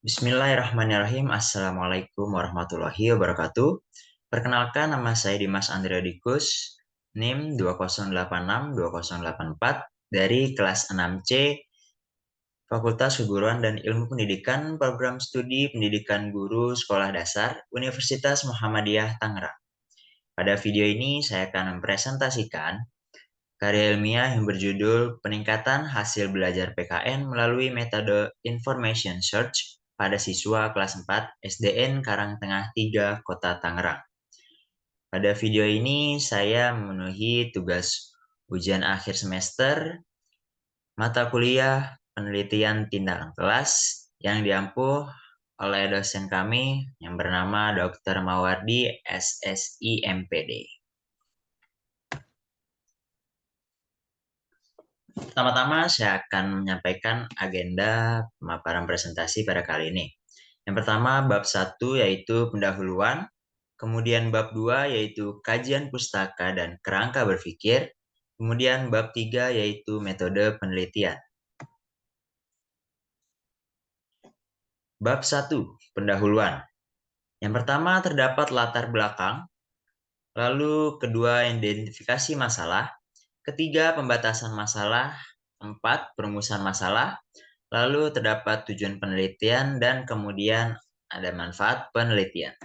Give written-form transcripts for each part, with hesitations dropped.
Bismillahirrahmanirrahim. Assalamualaikum warahmatullahi wabarakatuh. Perkenalkan, nama saya Dimas Andreadikus, NIM 2086-2084 dari kelas 6C Fakultas Keguruan dan Ilmu Pendidikan Program Studi Pendidikan Guru Sekolah Dasar Universitas Muhammadiyah Tangerang. Pada video ini saya akan mempresentasikan karya ilmiah yang berjudul Peningkatan Hasil Belajar PKN melalui Metode Information Search pada siswa kelas 4 SDN Karangtengah 3, Kota Tangerang. Pada video ini saya memenuhi tugas ujian akhir semester mata kuliah penelitian tindakan kelas yang diampuh oleh dosen kami yang bernama Dr. Mawardi SSI MPD. Pertama-tama saya akan menyampaikan agenda pemaparan presentasi pada kali ini. Yang pertama, bab 1 yaitu pendahuluan, kemudian bab 2 yaitu kajian pustaka dan kerangka berpikir, kemudian bab 3 yaitu metode penelitian. Bab 1, pendahuluan. Yang pertama terdapat latar belakang, lalu kedua identifikasi masalah, ketiga pembatasan masalah, 4 perumusan masalah, lalu terdapat tujuan penelitian, dan kemudian ada manfaat penelitian.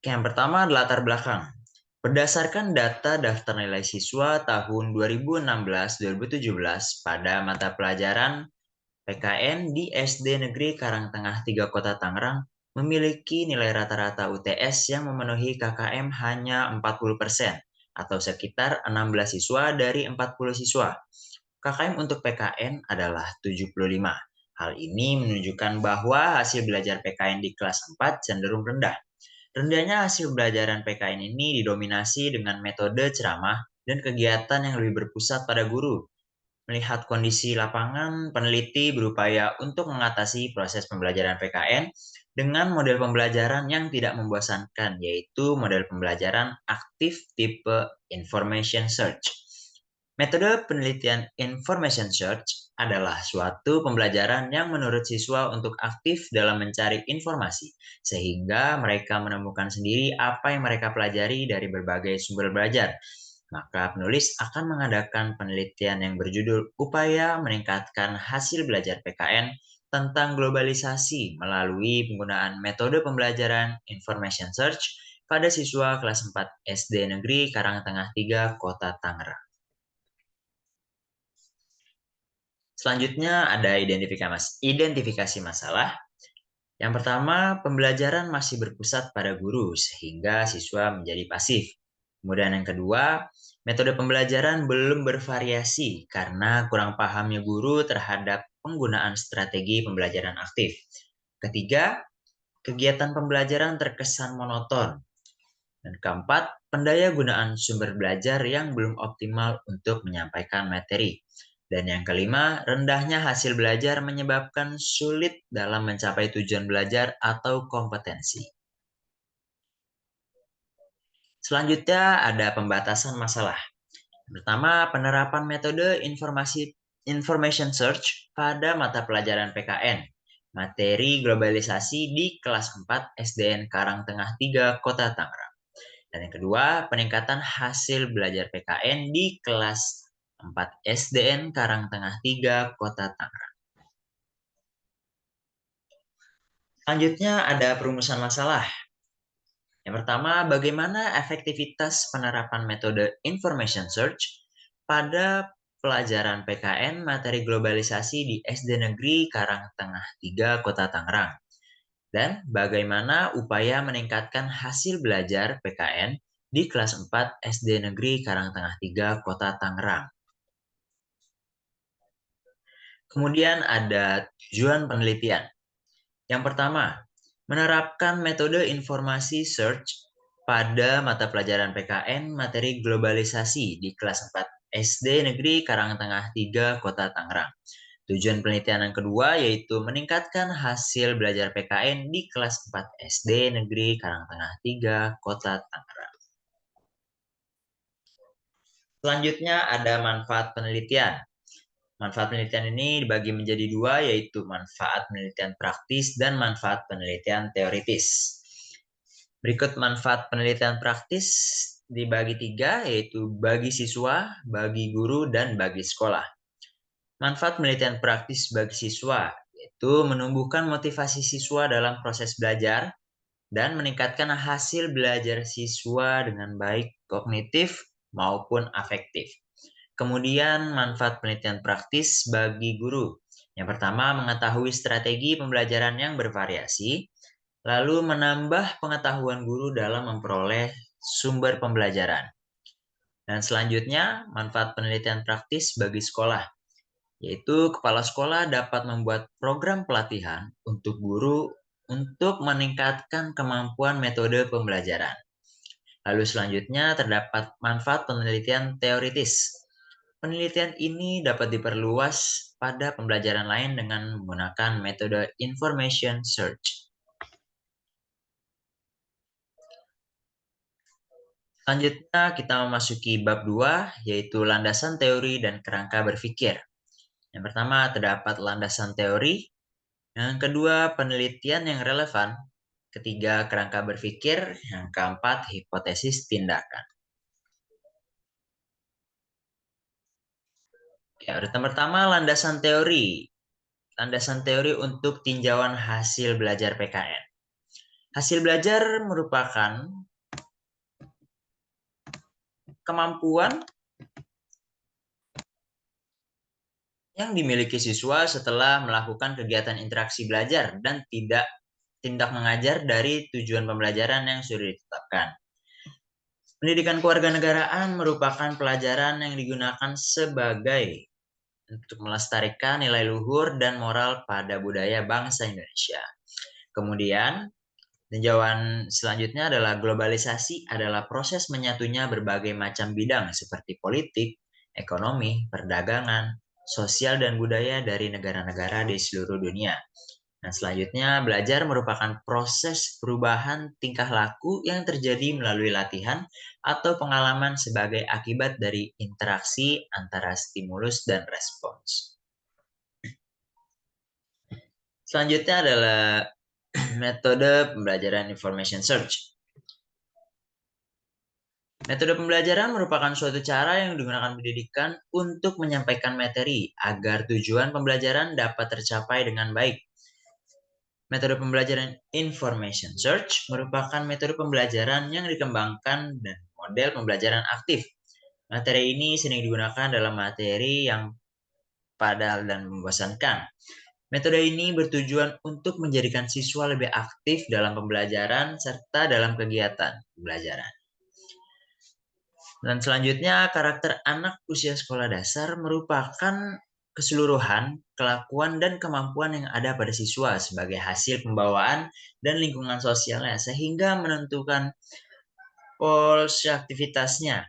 Yang pertama adalah latar belakang. Berdasarkan data daftar nilai siswa tahun 2016-2017 pada mata pelajaran PKN di SD Negeri Karangtengah 3 Kota Tangerang memiliki nilai rata-rata UTS yang memenuhi KKM hanya 40% atau sekitar 16 siswa dari 40 siswa. KKM untuk PKN adalah 75. Hal ini menunjukkan bahwa hasil belajar PKN di kelas 4 cenderung rendah. Rendahnya hasil belajaran PKN ini didominasi dengan metode ceramah dan kegiatan yang lebih berpusat pada guru. Melihat kondisi lapangan, peneliti berupaya untuk mengatasi proses pembelajaran PKN dengan model pembelajaran yang tidak membosankan, yaitu model pembelajaran aktif tipe Information Search. Metode penelitian Information Search adalah suatu pembelajaran yang menurut siswa untuk aktif dalam mencari informasi, sehingga mereka menemukan sendiri apa yang mereka pelajari dari berbagai sumber belajar. Maka penulis akan mengadakan penelitian yang berjudul Upaya Meningkatkan Hasil Belajar PKN tentang globalisasi melalui penggunaan metode pembelajaran Information Search pada siswa kelas 4 SD Negeri Karangtengah 3, Kota Tangerang. Selanjutnya ada identifikasi masalah. Yang pertama, pembelajaran masih berpusat pada guru sehingga siswa menjadi pasif. Kemudian yang kedua, metode pembelajaran belum bervariasi karena kurang pahamnya guru terhadap penggunaan strategi pembelajaran aktif. Ketiga, kegiatan pembelajaran terkesan monoton. Dan keempat, pendaya gunaan sumber belajar yang belum optimal untuk menyampaikan materi. Dan yang kelima, rendahnya hasil belajar menyebabkan sulit dalam mencapai tujuan belajar atau kompetensi. Selanjutnya ada pembatasan masalah. Pertama, penerapan metode Information Search pada mata pelajaran PKN. Materi globalisasi di kelas 4 SDN Karangtengah 3 Kota Tangerang. Dan yang kedua, peningkatan hasil belajar PKN di kelas 4 SDN Karangtengah 3 Kota Tangerang. Selanjutnya ada perumusan masalah. Yang pertama, bagaimana efektivitas penerapan metode Information Search pada pelajaran PKN materi globalisasi di SD Negeri Karangtengah 3 Kota Tangerang. Dan bagaimana upaya meningkatkan hasil belajar PKN di kelas 4 SD Negeri Karangtengah 3 Kota Tangerang. Kemudian ada tujuan penelitian. Yang pertama, menerapkan metode informasi search pada mata pelajaran PKN materi globalisasi di kelas 4 SD Negeri Karangtengah 3 Kota Tangerang. Tujuan penelitian yang kedua yaitu meningkatkan hasil belajar PKN di kelas 4 SD Negeri Karangtengah 3 Kota Tangerang. Selanjutnya ada manfaat penelitian. Manfaat penelitian ini dibagi menjadi dua, yaitu manfaat penelitian praktis dan manfaat penelitian teoritis. Berikut manfaat penelitian praktis dibagi tiga, yaitu bagi siswa, bagi guru, dan bagi sekolah. Manfaat penelitian praktis bagi siswa, yaitu menumbuhkan motivasi siswa dalam proses belajar dan meningkatkan hasil belajar siswa dengan baik kognitif maupun afektif. Kemudian manfaat penelitian praktis bagi guru. Yang pertama, mengetahui strategi pembelajaran yang bervariasi, lalu menambah pengetahuan guru dalam memperoleh sumber pembelajaran. Dan selanjutnya, manfaat penelitian praktis bagi sekolah, yaitu kepala sekolah dapat membuat program pelatihan untuk guru untuk meningkatkan kemampuan metode pembelajaran. Lalu selanjutnya terdapat manfaat penelitian teoritis. Penelitian ini dapat diperluas pada pembelajaran lain dengan menggunakan metode information search. Selanjutnya kita memasuki bab 2, yaitu landasan teori dan kerangka berpikir. Yang pertama terdapat landasan teori, yang kedua penelitian yang relevan, ketiga kerangka berpikir, yang keempat hipotesis tindakan. Ya, urutan pertama landasan teori. Landasan teori untuk tinjauan hasil belajar PKN. Hasil belajar merupakan kemampuan yang dimiliki siswa setelah melakukan kegiatan interaksi belajar dan tidak tindak mengajar dari tujuan pembelajaran yang sudah ditetapkan. Pendidikan kewarganegaraan merupakan pelajaran yang digunakan sebagai untuk melestarikan nilai luhur dan moral pada budaya bangsa Indonesia. Kemudian, tinjauan selanjutnya adalah globalisasi adalah proses menyatunya berbagai macam bidang seperti politik, ekonomi, perdagangan, sosial, dan budaya dari negara-negara di seluruh dunia. Nah, selanjutnya, belajar merupakan proses perubahan tingkah laku yang terjadi melalui latihan atau pengalaman sebagai akibat dari interaksi antara stimulus dan respons. Selanjutnya adalah metode pembelajaran information search. Metode pembelajaran merupakan suatu cara yang digunakan pendidikan untuk menyampaikan materi agar tujuan pembelajaran dapat tercapai dengan baik. Metode pembelajaran information search merupakan metode pembelajaran yang dikembangkan dan model pembelajaran aktif. Materi ini sering digunakan dalam materi yang padahal dan membosankan. Metode ini bertujuan untuk menjadikan siswa lebih aktif dalam pembelajaran serta dalam kegiatan pembelajaran. Dan selanjutnya, karakter anak usia sekolah dasar merupakan keseluruhan kelakuan dan kemampuan yang ada pada siswa sebagai hasil pembawaan dan lingkungan sosialnya sehingga menentukan porsi aktivitasnya.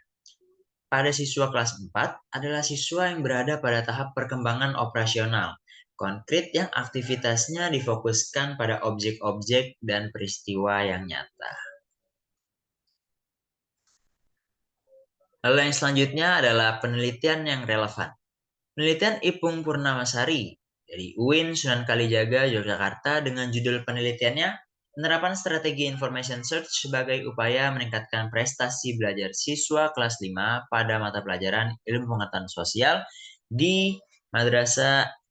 Pada siswa kelas 4 adalah siswa yang berada pada tahap perkembangan operasional konkret yang aktivitasnya difokuskan pada objek-objek dan peristiwa yang nyata. Lalu yang selanjutnya adalah penelitian yang relevan. Penelitian Ipung Purnamasari dari UIN Sunan Kalijaga, Yogyakarta dengan judul penelitiannya penerapan strategi information search sebagai upaya meningkatkan prestasi belajar siswa kelas 5 pada mata pelajaran ilmu pengetahuan sosial di Madrasah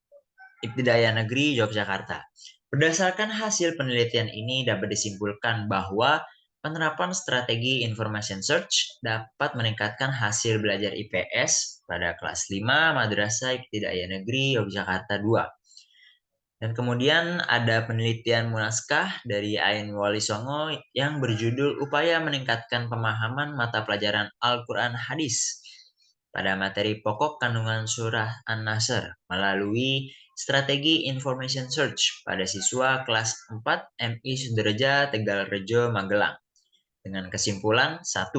Ibtidaiyah Negeri Yogyakarta. Berdasarkan hasil penelitian ini dapat disimpulkan bahwa penerapan strategi information search dapat meningkatkan hasil belajar IPS pada kelas 5 Madrasah Ibtidaiyah Negeri Yogyakarta 2. Dan kemudian ada penelitian Munaskah dari Ain Wali Songo yang berjudul Upaya Meningkatkan Pemahaman Mata Pelajaran Al-Quran Hadis pada materi pokok kandungan surah An-Nasr melalui strategi information search pada siswa kelas 4 MI Sudraja Tegalrejo Magelang. Dengan kesimpulan 1.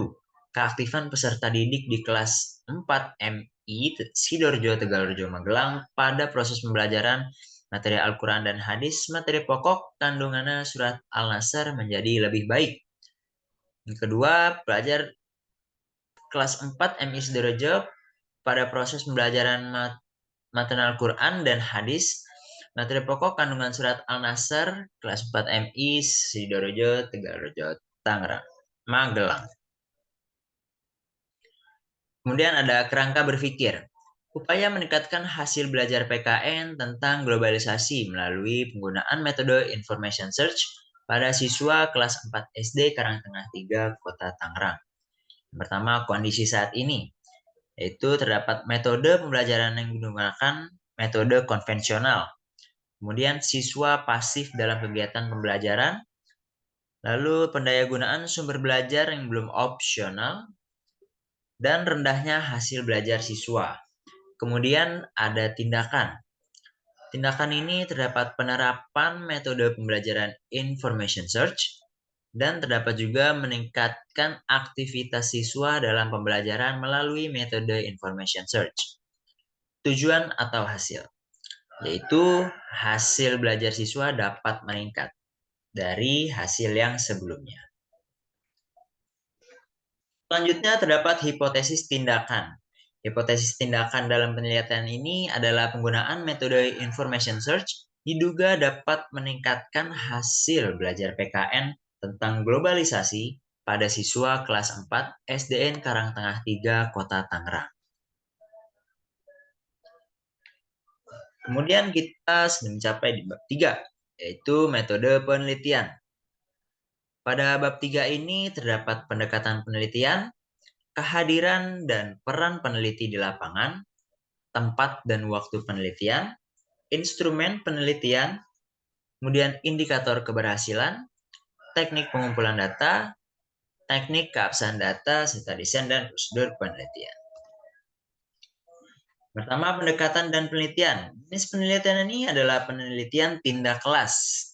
Keaktifan peserta didik di kelas 4 MI Sidoarjo Tegalrejo Magelang pada proses pembelajaran materi Al-Quran dan hadis materi pokok kandungannya surat Al-Nasr menjadi lebih baik. Yang kedua, pelajar kelas 4 MI Sidoarjo pada proses pembelajaran Matan Al-Quran dan Hadis. Materi pokok kandungan surat Al-Nasr, kelas 4 MI, Sidoarjo, Tegalrejo, Tangerang, Magelang. Kemudian ada kerangka berpikir. Upaya meningkatkan hasil belajar PKN tentang globalisasi melalui penggunaan metode information search pada siswa kelas 4 SD Karangtengah 3, Kota Tangerang. Yang pertama, kondisi saat ini, yaitu terdapat metode pembelajaran yang menggunakan metode konvensional. Kemudian siswa pasif dalam kegiatan pembelajaran. Lalu pendayagunaan sumber belajar yang belum opsional. Dan rendahnya hasil belajar siswa. Kemudian ada tindakan. Tindakan ini terdapat penerapan metode pembelajaran information search. Dan terdapat juga meningkatkan aktivitas siswa dalam pembelajaran melalui metode information search. Tujuan atau hasil, yaitu hasil belajar siswa dapat meningkat dari hasil yang sebelumnya. Selanjutnya terdapat hipotesis tindakan. Hipotesis tindakan dalam penelitian ini adalah penggunaan metode information search diduga dapat meningkatkan hasil belajar PKN tentang globalisasi pada siswa kelas 4 SDN Karangtengah 3, Kota Tangerang. Kemudian kita sudah mencapai di bab 3, yaitu metode penelitian. Pada bab 3 ini terdapat pendekatan penelitian, kehadiran dan peran peneliti di lapangan, tempat dan waktu penelitian, instrumen penelitian, kemudian indikator keberhasilan, teknik pengumpulan data, teknik keabsahan data, serta desain dan prosedur penelitian. Pertama, pendekatan dan penelitian. Jenis penelitian ini adalah penelitian tindak kelas.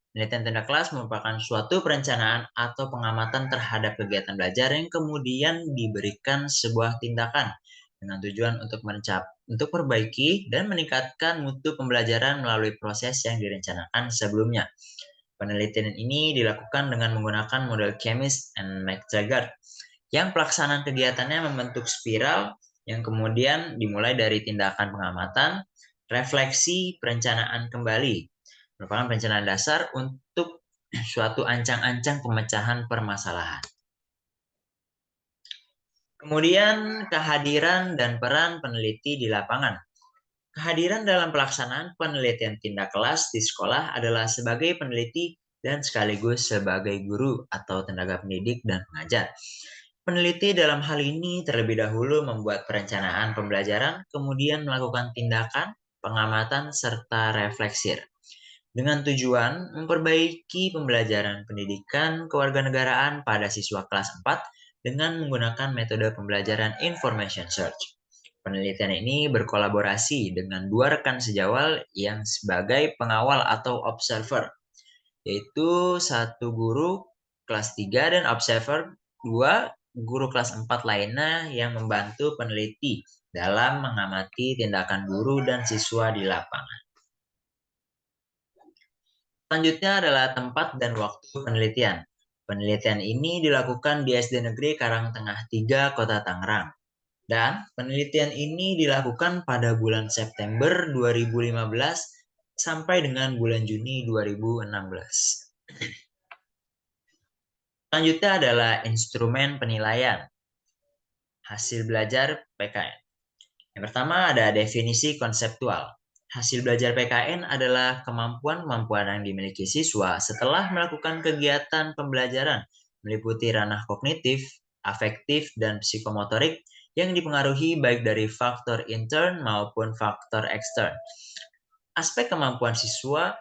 Penelitian tindak kelas merupakan suatu perencanaan atau pengamatan terhadap kegiatan belajar yang kemudian diberikan sebuah tindakan dengan tujuan untuk perbaiki dan meningkatkan mutu pembelajaran melalui proses yang direncanakan sebelumnya. Penelitian ini dilakukan dengan menggunakan model Chemist and McTaggart, yang pelaksanaan kegiatannya membentuk spiral yang kemudian dimulai dari tindakan pengamatan, refleksi, perencanaan kembali. Merupakan perencanaan dasar untuk suatu ancang-ancang pemecahan permasalahan. Kemudian kehadiran dan peran peneliti di lapangan. Kehadiran dalam pelaksanaan penelitian tindak kelas di sekolah adalah sebagai peneliti dan sekaligus sebagai guru atau tenaga pendidik dan pengajar. Peneliti dalam hal ini terlebih dahulu membuat perencanaan pembelajaran, kemudian melakukan tindakan, pengamatan, serta refleksi dengan tujuan memperbaiki pembelajaran pendidikan kewarganegaraan pada siswa kelas 4 dengan menggunakan metode pembelajaran information search. Penelitian ini berkolaborasi dengan dua rekan sejawat yang sebagai pengawal atau observer, yaitu satu guru kelas 3 dan observer 2 guru kelas 4 lainnya yang membantu peneliti dalam mengamati tindakan guru dan siswa di lapangan. Selanjutnya adalah tempat dan waktu penelitian. Penelitian ini dilakukan di SD Negeri Karangtengah 3, Kota Tangerang. Dan penelitian ini dilakukan pada bulan September 2015 sampai dengan bulan Juni 2016. Selanjutnya adalah instrumen penilaian hasil belajar PKN. Yang pertama ada definisi konseptual. Hasil belajar PKN adalah kemampuan-kemampuan yang dimiliki siswa setelah melakukan kegiatan pembelajaran meliputi ranah kognitif, afektif, dan psikomotorik yang dipengaruhi baik dari faktor intern maupun faktor ekstern. Aspek kemampuan siswa,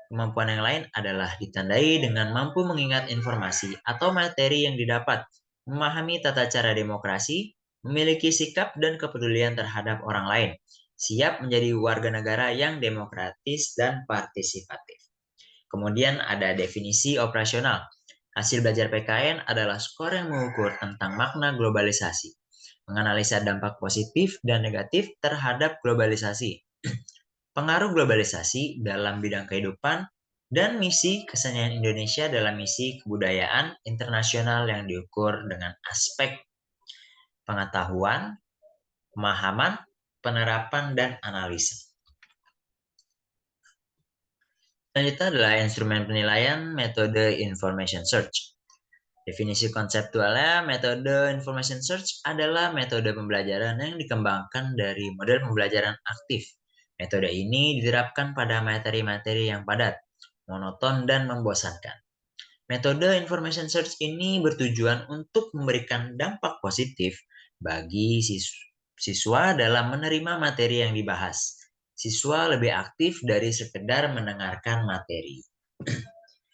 kemampuan yang lain adalah ditandai dengan mampu mengingat informasi atau materi yang didapat, memahami tata cara demokrasi, memiliki sikap dan kepedulian terhadap orang lain, siap menjadi warga negara yang demokratis dan partisipatif. Kemudian ada definisi operasional. Hasil belajar PKN adalah skor yang mengukur tentang makna globalisasi, menganalisa dampak positif dan negatif terhadap globalisasi, pengaruh globalisasi dalam bidang kehidupan, dan misi kesenian Indonesia dalam misi kebudayaan internasional yang diukur dengan aspek pengetahuan, pemahaman, penerapan, dan analisa. Selanjutnya adalah instrumen penilaian metode information search. Definisi konseptualnya, metode information search adalah metode pembelajaran yang dikembangkan dari model pembelajaran aktif. Metode ini diterapkan pada materi-materi yang padat, monoton, dan membosankan. Metode information search ini bertujuan untuk memberikan dampak positif bagi siswa dalam menerima materi yang dibahas. Siswa lebih aktif dari sekedar mendengarkan materi.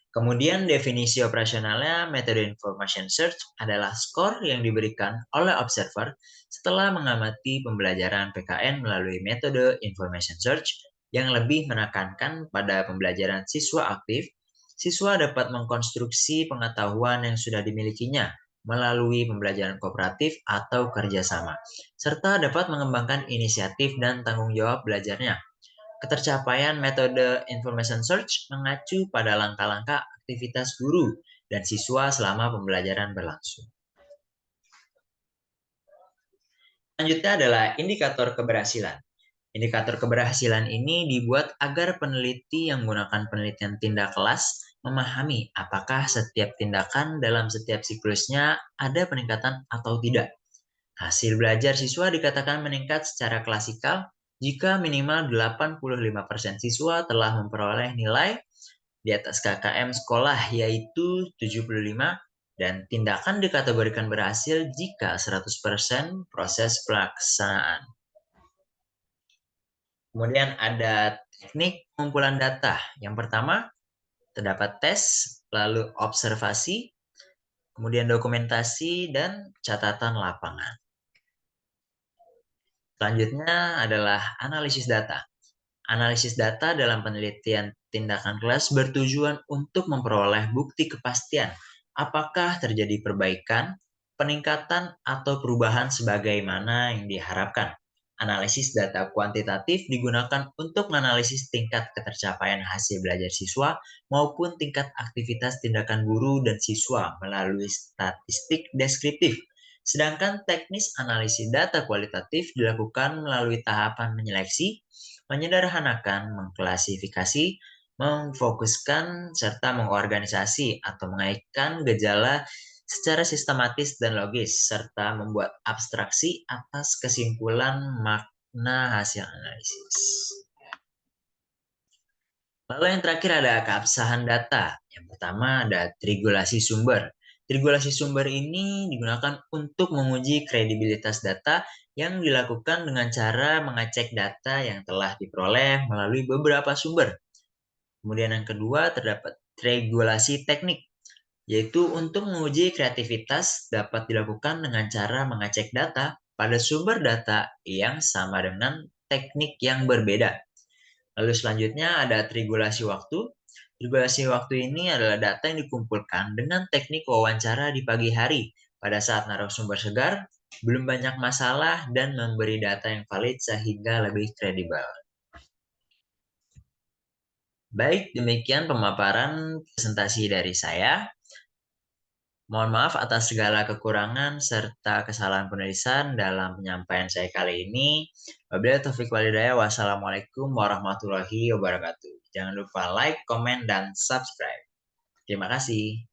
Kemudian definisi operasionalnya, metode information search adalah skor yang diberikan oleh observer setelah mengamati pembelajaran PKN melalui metode information search yang lebih menekankan pada pembelajaran siswa aktif. Siswa dapat mengkonstruksi pengetahuan yang sudah dimilikinya melalui pembelajaran kooperatif atau kerjasama, serta dapat mengembangkan inisiatif dan tanggung jawab belajarnya. Ketercapaian metode information search mengacu pada langkah-langkah aktivitas guru dan siswa selama pembelajaran berlangsung. Selanjutnya adalah indikator keberhasilan. Indikator keberhasilan ini dibuat agar peneliti yang menggunakan penelitian tindak kelas memahami apakah setiap tindakan dalam setiap siklusnya ada peningkatan atau tidak. Hasil belajar siswa dikatakan meningkat secara klasikal jika minimal 85% siswa telah memperoleh nilai di atas KKM sekolah yaitu 75 dan tindakan dikategorikan berhasil jika 100% proses pelaksanaan. Kemudian ada teknik pengumpulan data. Yang pertama, terdapat tes, lalu observasi, kemudian dokumentasi, dan catatan lapangan. Selanjutnya adalah analisis data. Analisis data dalam penelitian tindakan kelas bertujuan untuk memperoleh bukti kepastian apakah terjadi perbaikan, peningkatan, atau perubahan sebagaimana yang diharapkan. Analisis data kuantitatif digunakan untuk menganalisis tingkat ketercapaian hasil belajar siswa maupun tingkat aktivitas tindakan guru dan siswa melalui statistik deskriptif. Sedangkan teknis analisis data kualitatif dilakukan melalui tahapan menyeleksi, menyederhanakan, mengklasifikasi, memfokuskan, serta mengorganisasi atau mengaitkan gejala secara sistematis dan logis, serta membuat abstraksi atas kesimpulan makna hasil analisis. Lalu yang terakhir ada keabsahan data. Yang pertama ada triangulasi sumber. Triangulasi sumber ini digunakan untuk menguji kredibilitas data yang dilakukan dengan cara mengecek data yang telah diperoleh melalui beberapa sumber. Kemudian yang kedua terdapat triangulasi teknik, yaitu untuk menguji kreativitas dapat dilakukan dengan cara mengecek data pada sumber data yang sama dengan teknik yang berbeda. Lalu selanjutnya ada triangulasi waktu. Triangulasi waktu ini adalah data yang dikumpulkan dengan teknik wawancara di pagi hari pada saat narasumber segar, belum banyak masalah, dan memberi data yang valid sehingga lebih kredibel. Baik, demikian pemaparan presentasi dari saya. Mohon maaf atas segala kekurangan serta kesalahan penulisan dalam penyampaian saya kali ini. Wabillahi taufiq walhidayah. Wassalamualaikum warahmatullahi wabarakatuh. Jangan lupa like, komen, dan subscribe. Terima kasih.